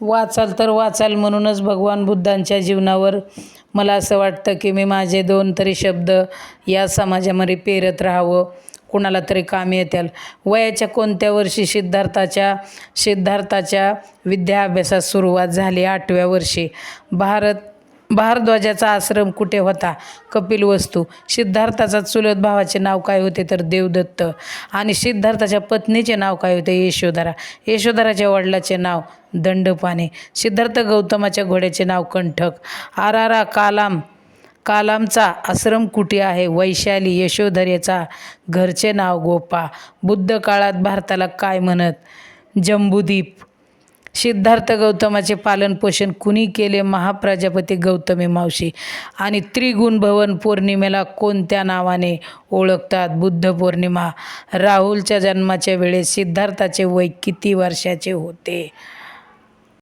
वाचाल तर वाचाल म्हणूनच भगवान बुद्धांच्या जीवनावर मला असं वाटतं की मी माझे 2 तरी शब्द या समाजामध्ये पेरत राहावं, कुणाला तरी कामी येतील. वयाच्या कोणत्या वर्षी सिद्धार्थाच्या विद्याभ्यासास सुरुवात झाली? 8व्या वर्षी. भारद्वाजाचा आश्रम कुठे होता? कपिलवस्तू. सिद्धार्थाचा चुलत भावाचे नाव काय होते? तर देवदत्त. आणि सिद्धार्थाच्या पत्नीचे नाव काय होते? यशोधरा. यशोधराच्या वडिलाचे नाव दंडपाणी. सिद्धार्थ गौतमाच्या घोड्याचे नाव कंठक. आरारा कालामचा आश्रम कुठे आहे? वैशाली. यशोधरेचा घरचे नाव गोपा. बुद्ध काळात भारताला काय म्हणत? जम्बूद्वीप. सिद्धार्थ गौतमाचे पालनपोषण कुणी केले? महाप्रजापती गौतमी मावशी. आणि त्रिगुणभवन पौर्णिमेला कोणत्या नावाने ओळखतात? बुद्ध पौर्णिमा. राहुलच्या जन्माच्या वेळेस सिद्धार्थाचे वय किती वर्षाचे होते?